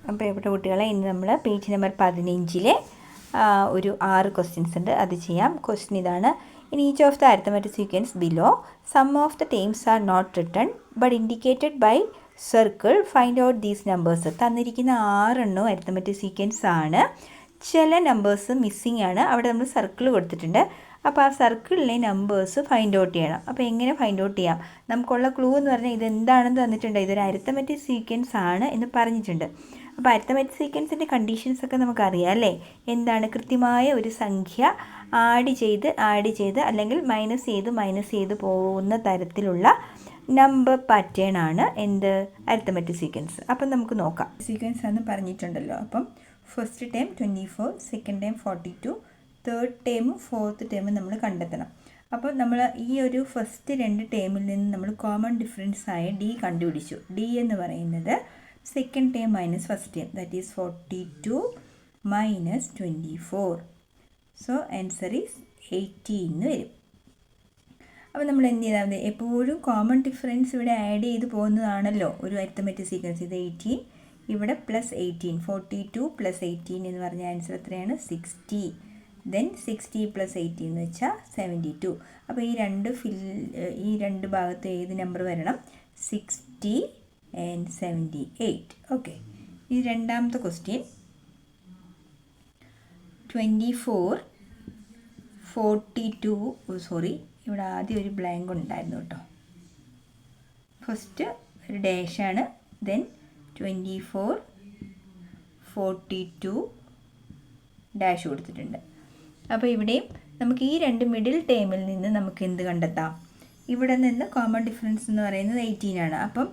അപ്പോൾ ഇവിടെ കുട്ടികളെ ഇന്ന് നമ്മൾ പേജ് നമ്പർ 15-ലെ ഒരു 6 ക്വസ്റ്റ്യൻസ് ഉണ്ട്, അത് ചെയ്യാം. ക്വസ്റ്റ്യൻ ഇതാണ്: in each of the arithmetic sequence below sum of the terms are not written but indicated by circle, find out these numbers. തന്നിരിക്കുന്ന 6 അരിത്തമെറ്റിക് സീക്വൻസ് ആണ്. ചില നമ്പേഴ്സ് മിസ്സിംഗ് ആണ്, അവിടെ നമ്മൾ സർക്കിൾ കൊടുത്തിട്ടുണ്ട്. അപ്പോൾ ആ സർക്കിളിലെ നമ്പേഴ്സ് ഫൈൻഡ് ഔട്ട് ചെയ്യണം. അപ്പോൾ എങ്ങനെ ഫൈൻഡ് ഔട്ട് ചെയ്യാം? നമുക്കുള്ള ക്ലൂ എന്ന് പറഞ്ഞാൽ ഇതെന്താണെന്ന് തന്നിട്ടുണ്ട്. ഇതൊരു അരിത്തമെറ്റിക് സീക്വൻസ് ആണ് എന്ന് പറഞ്ഞിട്ടുണ്ട്. അപ്പോൾ അരിത്തമെറ്റിക് സീക്വൻസിൻ്റെ കണ്ടീഷൻസൊക്കെ നമുക്കറിയാം അല്ലേ? എന്താണ്? കൃത്യമായ ഒരു സംഖ്യ ആഡ് ചെയ്ത് അല്ലെങ്കിൽ മൈനസ് ചെയ്ത് പോകുന്ന തരത്തിലുള്ള നമ്പർ പാറ്റേൺ ആണ് എന്ത്? Arithmetic sequence. അപ്പം നമുക്ക് നോക്കാം. സീക്വൻസ് ആണെന്ന് പറഞ്ഞിട്ടുണ്ടല്ലോ. അപ്പം first term 24, second term 42, third ടേമും ഫോർത്ത് ടേമും നമ്മൾ കണ്ടെത്തണം. അപ്പോൾ നമ്മൾ ഈ ഒരു ഫസ്റ്റ് 2 ടേമിൽ നിന്ന് നമ്മൾ കോമൺ ഡിഫറൻസ് ആയ ഡി കണ്ടുപിടിച്ചു. ഡി എന്ന് പറയുന്നത് second term minus first term, that is 42 minus 24. So answer is 18 എന്ന് വരും. അപ്പോൾ നമ്മൾ എന്ത് ചെയ്താൽ മതി? എപ്പോഴും കോമൺ ഡിഫറൻസ് ഇവിടെ ആഡ് ചെയ്ത് പോകുന്നതാണല്ലോ ഒരു അരിത്തമെറ്റിക് സീക്വൻസ്. ഇത് 18, ഇവിടെ പ്ലസ് 18, 42 പ്ലസ് 18 എന്ന് പറഞ്ഞ ആൻസർ എത്രയാണ്? 60. ദെൻ 60 പ്ലസ് 18 എന്ന് വെച്ചാൽ 72. അപ്പോൾ ഈ രണ്ട് ഭാഗത്ത് ഏത് നമ്പർ വരണം? 60 and 78. ഓക്കെ, ഈ രണ്ടാമത്തെ ക്വസ്റ്റ്യൻ 24, 42. സോറി, ഇവിടെ ആദ്യം ഒരു ബ്ലാങ്ക് ഉണ്ടായിരുന്നു കേട്ടോ. ഫസ്റ്റ് ഒരു ഡാഷാണ്, ദെൻ 24, 42 ഡാഷ് കൊടുത്തിട്ടുണ്ട്. അപ്പോൾ ഇവിടെയും നമുക്ക് ഈ 2 മിഡിൽ ടേമിൽ നിന്ന് നമുക്ക് എന്ത് കണ്ടെത്താം? ഇവിടെ നിന്ന് കോമൺ ഡിഫറൻസ് എന്ന് പറയുന്നത് 18 ആണ്. അപ്പം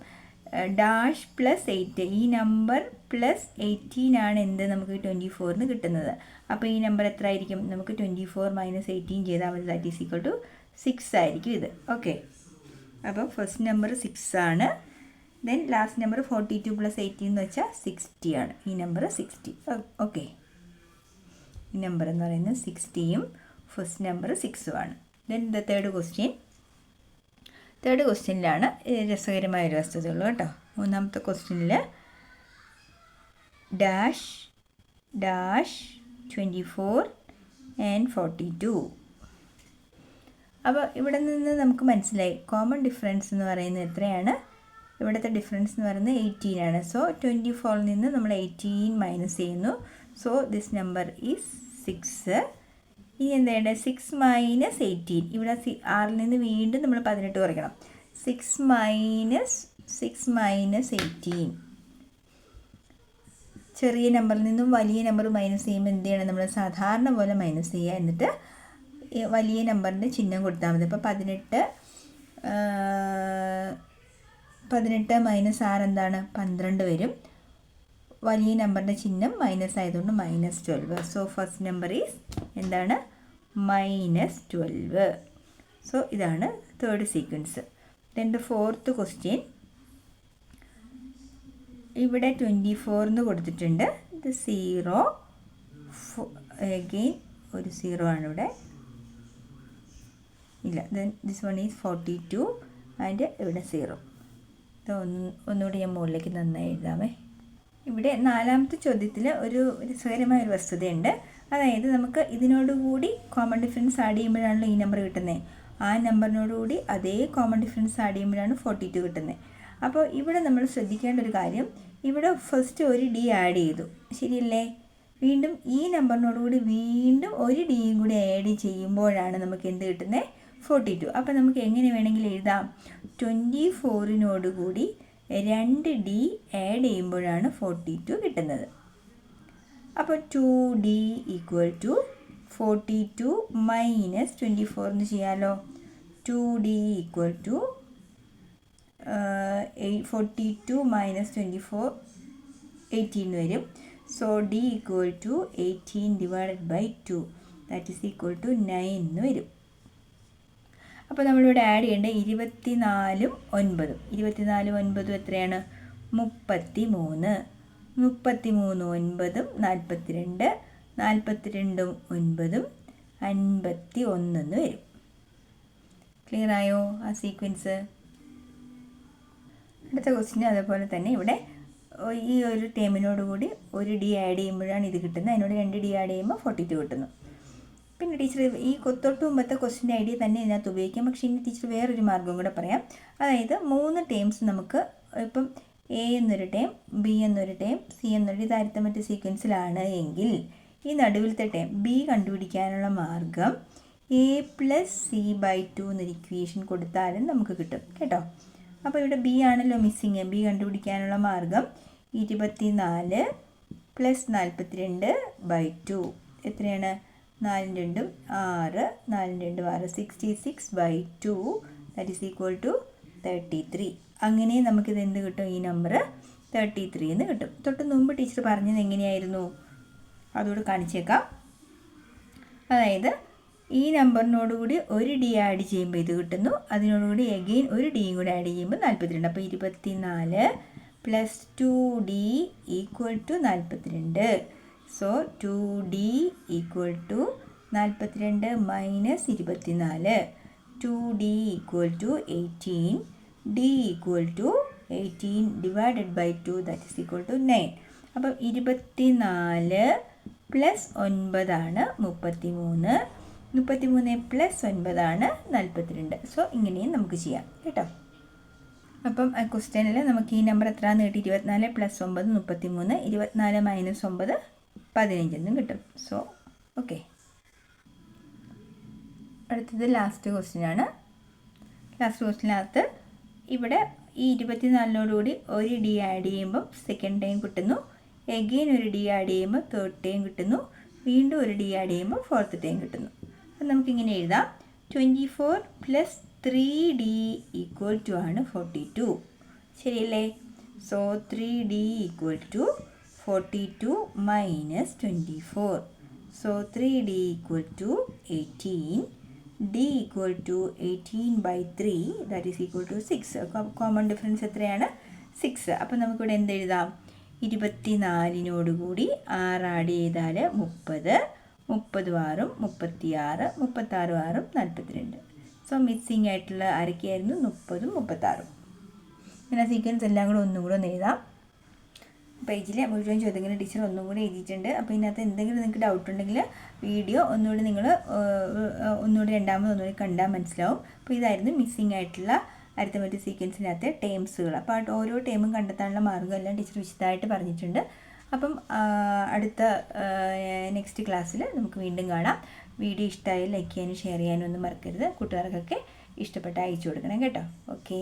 ഡാഷ് പ്ലസ് 8, ഈ നമ്പർ പ്ലസ് 18 ആണ് എന്ത്? നമുക്ക് 24ന് കിട്ടുന്നത്. അപ്പോൾ ഈ നമ്പർ എത്ര ആയിരിക്കും? നമുക്ക് 24 മൈനസ് 18 ചെയ്താൽ മതി, ദാറ്റ് ഈസ് ഈക്വൽ ടു 6 ആയിരിക്കും ഇത്. ഓക്കെ, അപ്പോൾ ഫസ്റ്റ് നമ്പർ 6 ആണ്. ദെൻ ലാസ്റ്റ് നമ്പർ 42 പ്ലസ് 18 എന്ന് വെച്ചാൽ 60 ആണ്. ഈ നമ്പർ 60. ഓക്കെ, ഈ നമ്പർ എന്ന് പറയുന്നത് 60യും ഫസ്റ്റ് നമ്പർ 6ഉം ആണ്. ദെൻ ദ തേർഡ് ക്വസ്റ്റ്യനിലാണ് രസകരമായൊരു വസ്തുതയുള്ളൂ കേട്ടോ. മൂന്നാമത്തെ ക്വസ്റ്റ്യനിൽ ഡാഷ് 24 and 42. അപ്പോൾ ഇവിടെ നിന്ന് നമുക്ക് മനസ്സിലായി കോമൺ ഡിഫറൻസ് എന്ന് പറയുന്നത് എത്രയാണ്? ഇവിടുത്തെ ഡിഫറൻസ് എന്ന് പറയുന്നത് 18 ആണ്. സോ 24ൽ നിന്ന് നമ്മൾ 18 മൈനസ് ചെയ്യുന്നു. So this number is 6. ഇനി എന്താണ്? 6 മൈനസ് 18. ഇവിടെ 6ൽ നിന്ന് വീണ്ടും നമ്മൾ 18 കുറയ്ക്കണം. 6 മൈനസ് 18. ചെറിയ നമ്പറിൽ നിന്നും വലിയ നമ്പർ മൈനസ് ചെയ്യുമ്പോൾ എന്ത് ചെയ്യണം? നമ്മൾ സാധാരണ പോലെ മൈനസ് ചെയ്യുക, എന്നിട്ട് വലിയ നമ്പറിൻ്റെ ചിഹ്നം കൊടുത്താൽ മതി. അപ്പോൾ 18 മൈനസ് 6 എന്താണ്? 12 വരും. വലിയ നമ്പറിൻ്റെ ചിഹ്നം മൈനസ് ആയതുകൊണ്ട് -12. സോ ഫസ്റ്റ് നമ്പർ ഈസ് എന്താണ്? -12. സോ ഇതാണ് third sequence. Then the fourth question, ഇവിടെ 24 എന്ന് കൊടുത്തിട്ടുണ്ട്. ഇത് 0, അഗെയിൻ ഒരു 0 ആണ് ഇവിടെ ഇല്ല. Then this one is 42 and ഇവിടെ 0. ഒന്നുകൂടി ഞാൻ മുകളിലേക്ക് നന്നായി എഴുതാമേ. ഇവിടെ നാലാമത്തെ ചോദ്യത്തിൽ ഒരു രസകരമായൊരു വസ്തുതയുണ്ട്. അതായത് നമുക്ക് ഇതിനോടുകൂടി കോമൺ ഡിഫറൻസ് ആഡ് ചെയ്യുമ്പോഴാണല്ലോ ഈ നമ്പർ കിട്ടുന്നത്. ആ നമ്പറിനോടുകൂടി അതേ കോമൺ ഡിഫറൻസ് ആഡ് ചെയ്യുമ്പോഴാണ് 42 കിട്ടുന്നത്. അപ്പോൾ ഇവിടെ നമ്മൾ ശ്രദ്ധിക്കേണ്ട ഒരു കാര്യം, ഇവിടെ ഫസ്റ്റ് ഒരു ഡി ആഡ് ചെയ്തു, ശരിയല്ലേ? വീണ്ടും ഈ നമ്പറിനോടുകൂടി വീണ്ടും ഒരു ഡിയും കൂടി ആഡ് ചെയ്യുമ്പോഴാണ് നമുക്ക് എന്ത് കിട്ടുന്നത്? 42. അപ്പോൾ നമുക്ക് എങ്ങനെ വേണമെങ്കിലും എഴുതാം? 24നോടുകൂടി 2 ഡി ആഡ് ചെയ്യുമ്പോഴാണ് 42 കിട്ടുന്നത്. അപ്പോൾ 2D ഈക്വൽ ടു 42 മൈനസ് 24 എന്ന് ചെയ്യാമല്ലോ. 2D ഈക്വൽ ടു 42 മൈനസ് 24 18 വരും. So D equal to 18 divided by 2, that is equal to 9 എന്ന് വരും. അപ്പോൾ നമ്മളിവിടെ ആഡ് ചെയ്യേണ്ടത് 24ഉം 9ഉം. 24ഉം 9ഉം എത്രയാണ്? 33. 33ഉം 9ഉം 42. 42ഉം 9ഉം 51 എന്ന് വരും. ക്ലിയർ ആയോ ആ സീക്വൻസ്? അടുത്ത ക്വസ്റ്റ്യൻ അതേപോലെ തന്നെ ഇവിടെ ഈ ഒരു ടേമിനോട് കൂടി ഒരു ഡി ആഡ് ചെയ്യുമ്പോഴാണ് ഇത് കിട്ടുന്നത്. അതിനോട് 2 ഡി ആഡ് ചെയ്യുമ്പോൾ 42 കിട്ടുന്നു. പിന്നെ ടീച്ചർ ഈ തൊട്ട് മുമ്പത്തെ ക്വസ്റ്റിൻ്റെ ഐഡിയ തന്നെ ഇതിനകത്ത് ഉപയോഗിക്കാം. പക്ഷേ ഇനി ടീച്ചർ വേറൊരു മാർഗ്ഗം കൂടെ പറയാം. അതായത് 3 ടേംസ് നമുക്ക് ഇപ്പം എ എന്നൊരു ടേം, ബി എന്നൊരു ടേം, സി എന്നൊരു ഇത് അരിത്തമെറ്റിക് സീക്വൻസിലാണ് എങ്കിൽ ഈ നടുവിലത്തെ ടേം ബി കണ്ടുപിടിക്കാനുള്ള മാർഗം a+c/2 എന്നൊരു ഇക്വേഷൻ കൊടുത്താലും നമുക്ക് കിട്ടും കേട്ടോ. അപ്പോൾ ഇവിടെ ബി ആണല്ലോ മിസ്സിങ്. ബി കണ്ടുപിടിക്കാനുള്ള മാർഗം 24 + 42/2 എത്രയാണ്? 4 2 6, 4 2 6, 66/2 ദാറ്റ് ഈസ് ഈക്വൽ ടു 33. അങ്ങനെ നമുക്കിത് എന്ത് കിട്ടും? ഈ നമ്പർ 33 എന്ന് കിട്ടും. തൊട്ട് മുമ്പ് ടീച്ചർ പറഞ്ഞത് എങ്ങനെയായിരുന്നു? അതുകൂടെ കാണിച്ചേക്കാം. അതായത് ഈ നമ്പറിനോടുകൂടി ഒരു ഡി ആഡ് ചെയ്യുമ്പോൾ ഇത് കിട്ടുന്നു. അതിനോടുകൂടി എഗെയിൻ ഒരു ഡിയും കൂടി ആഡ് ചെയ്യുമ്പോൾ 42. അപ്പോൾ 24 + 2d = 42. So 2d = 42 - 24. 2d = 18. d = 18 / 2 that is equal to 9. അപ്പം 24 + 9 ആണ് 33. 33 + 9 ആണ് 42. സോ ഇങ്ങനെയും നമുക്ക് ചെയ്യാം കേട്ടോ. അപ്പം ക്വസ്റ്റ്യനിൽ നമുക്ക് ഈ നമ്പർ എത്രയാണെന്ന് കിട്ടി? 24 + 9 33, 24 - 9 15 എന്നും കിട്ടും. So okay. അടുത്തത് ലാസ്റ്റ് ക്വസ്റ്റ്യനാണ്. ലാസ്റ്റ് ക്വസ്റ്റ്യനകത്ത് ഇവിടെ ഈ 24നോടുകൂടി ഒരു ഡി ആഡ് ചെയ്യുമ്പം സെക്കൻഡ് ടൈം കിട്ടുന്നു. എഗെയിൻ ഒരു ഡി ആഡ് ചെയ്യുമ്പോൾ തേർഡ് ടൈം കിട്ടുന്നു. വീണ്ടും ഒരു ഡി ആഡ് ചെയ്യുമ്പോൾ ഫോർത്ത് ടൈം കിട്ടുന്നു. അപ്പം നമുക്കിങ്ങനെ എഴുതാം. 24 + 3d = ആണ് 42. ശരിയല്ലേ? So 3d = 42 - 24. So 3d = 18. d = 18/3 that is equal to 6. Common difference എത്രയാണ്? 6. അപ്പം നമുക്കിവിടെ എന്തെഴുതാം? 24നോടുകൂടി 6 ആഡ് ചെയ്താൽ 30, 30 6 36, 36 6 42. സോ മിസ്സിങ് ആയിട്ടുള്ള ആരൊക്കെയായിരുന്നു? 30ഉം 36ഉം. പിന്നെ സീക്വൻസ് എല്ലാം കൂടെ ഒന്നും കൂടെ ഒന്ന് എഴുതാം. പേജിൽ മുഴുവൻ ചോദ്യങ്ങൾ ടീച്ചർ ഒന്നും കൂടെ എഴുതിയിട്ടുണ്ട്. അപ്പോൾ ഇതിനകത്ത് എന്തെങ്കിലും നിങ്ങൾക്ക് ഡൗട്ട് ഉണ്ടെങ്കിൽ വീഡിയോ ഒന്നുകൂടി നിങ്ങൾ ഒന്നുകൂടി കണ്ടാൽ മനസ്സിലാവും. അപ്പോൾ ഇതായിരുന്നു മിസ്സിങ് ആയിട്ടുള്ള അരിത്തമെറ്റിക് സീക്വൻസിനകത്തെ ടേംസുകൾ. അപ്പോൾ ഓരോ ടേമും കണ്ടെത്താനുള്ള മാർഗ്ഗം എല്ലാം ടീച്ചർ വിശദമായിട്ട് പറഞ്ഞിട്ടുണ്ട്. അപ്പം അടുത്ത നെക്സ്റ്റ് ക്ലാസ്സിൽ നമുക്ക് വീണ്ടും കാണാം. വീഡിയോ ഇഷ്ടമായി ലൈക്ക് ചെയ്യാനും ഷെയർ ചെയ്യാനും ഒന്നും മറക്കരുത്. കൂട്ടുകാർക്കൊക്കെ ഇഷ്ടപ്പെട്ട് അയച്ചു കൊടുക്കണം കേട്ടോ. ഓക്കെ.